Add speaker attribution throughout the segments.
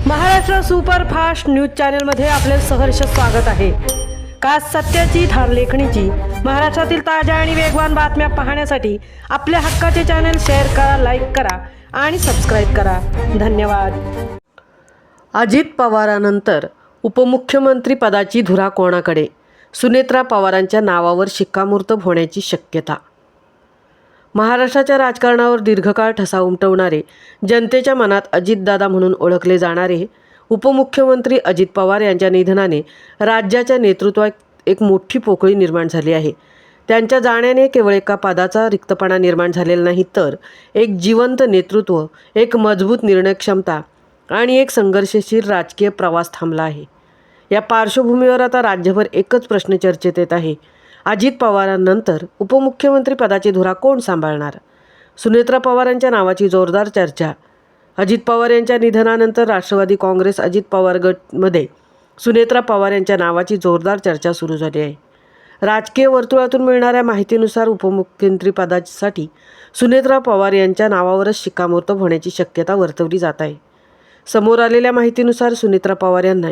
Speaker 1: Maharashtra superfast news चॅनलमध्ये आपले सहर्ष स्वागत आहे। खास सत्याची थार लेखणीची महाराष्ट्रातील ताज्या आणि वेगवान बातम्या पाहण्यासाठी आपल्या हक्काचे चॅनल शेअर करा, लाईक करा आणि सबस्क्राइब करा। धन्यवाद। अजित पवारांनंतर उपमुख्यमंत्री पदाची धुरा कोणाकडे? सुनेत्रा पवारांच्या नावावर शिक्कामोर्तब होण्याची शक्यता। महाराष्ट्राच्या राजकारणावर दीर्घकाळ ठसा उमटवणारे, जनतेच्या मनात अजितदादा म्हणून ओळखले जाणारे उपमुख्यमंत्री अजित पवार यांच्या निधनाने राज्याच्या नेतृत्वात एक मोठी पोकळी निर्माण झाली आहे। त्यांच्या जाण्याने केवळ एका पदाचा रिक्तपणा निर्माण झालेला नाही, तर एक जिवंत नेतृत्व, एक मजबूत निर्णय क्षमता आणि एक संघर्षशील राजकीय प्रवास थांबला आहे। या पार्श्वभूमीवर आता राज्यभर एकच प्रश्न चर्चेत येत आहे, अजित पवारांनंतर उपमुख्यमंत्री पदाची धुरा कोण सांभाळणार? सुनेत्रा पवारांच्या नावाची जोरदार चर्चा। अजित पवार यांच्या निधनानंतर राष्ट्रवादी काँग्रेस अजित पवार गटमध्ये सुनेत्रा पवार यांच्या नावाची जोरदार चर्चा सुरू झाली आहे। राजकीय वर्तुळातून मिळणाऱ्या माहितीनुसार उपमुख्यमंत्री पदासाठी सुनेत्रा पवार यांच्या नावावरच शिक्कामोर्तब होण्याची शक्यता वर्तवली जात आहे। समोर आलेल्या माहितीनुसार सुनेत्रा पवार यांना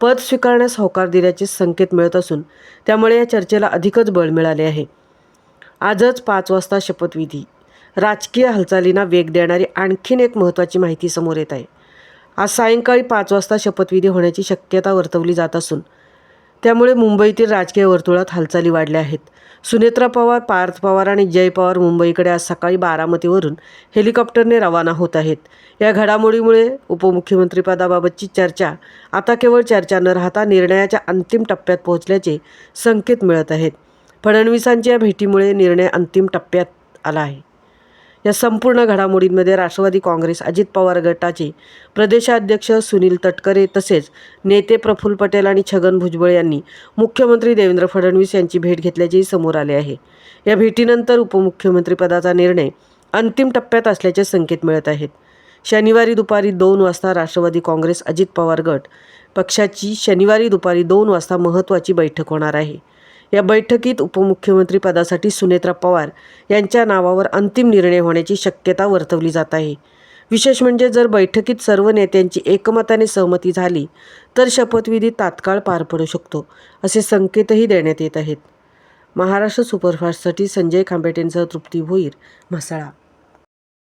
Speaker 1: पद स्वीकारण्यास होकार दिल्याचे संकेत मिळत असून त्यामुळे या चर्चेला अधिकच बळ मिळाले आहे। आजच 5 वाजता शपथविधी। राजकीय हालचालींना वेग देणारी आणखीन एक महत्त्वाची माहिती समोर येत आहे। आज सायंकाळी 5 वाजता शपथविधी होण्याची शक्यता वर्तवली जात असून त्यामुळे मुंबईतील राजकीय वर्तुळात हालचाली वाढल्या आहेत। सुनेत्रा पवार, पार्थ पवार आणि जय पवार मुंबईकडे आज सकाळी बारामतीवरून हेलिकॉप्टरने रवाना होत आहेत। या घडामोडीमुळे उपमुख्यमंत्रीपदाबाबतची चर्चा आता केवळ चर्चा न राहता निर्णयाच्या अंतिम टप्प्यात पोहोचल्याचे संकेत मिळत आहेत। फडणवीसांच्या या भेटीमुळे निर्णय अंतिम टप्प्यात आला आहे। या संपूर्ण घडामोडींमध्ये राष्ट्रवादी काँग्रेस अजित पवार गटाचे प्रदेशाध्यक्ष सुनील तटकरे तसेच नेते प्रफुल्ल पटेल आणि छगन भुजबळ यांनी मुख्यमंत्री देवेंद्र फडणवीस यांची भेट घेतल्याचेही समोर आले आहे। या भेटीनंतर उपमुख्यमंत्रीपदाचा निर्णय अंतिम टप्प्यात असल्याचे संकेत मिळत आहेत। शनिवारी दुपारी 2 वाजता राष्ट्रवादी काँग्रेस अजित पवार गट पक्षाची शनिवारी दुपारी 2 वाजता महत्त्वाची बैठक होणार आहे। या बैठकीत उपमुख्यमंत्री पदासाठी सुनेत्रा पवार यांच्या नावावर अंतिम निर्णय होण्याची शक्यता वर्तवली जात आहे। विशेष म्हणजे जर बैठकीत सर्व नेत्यांची एकमताने सहमती झाली तर शपथविधी तात्काळ पार पडू शकतो, असे संकेतही देण्यात येत आहेत। महाराष्ट्र सुपरफास्टसाठी संजय खांबेटेंसह तृप्ती भोईर, म्हसळा।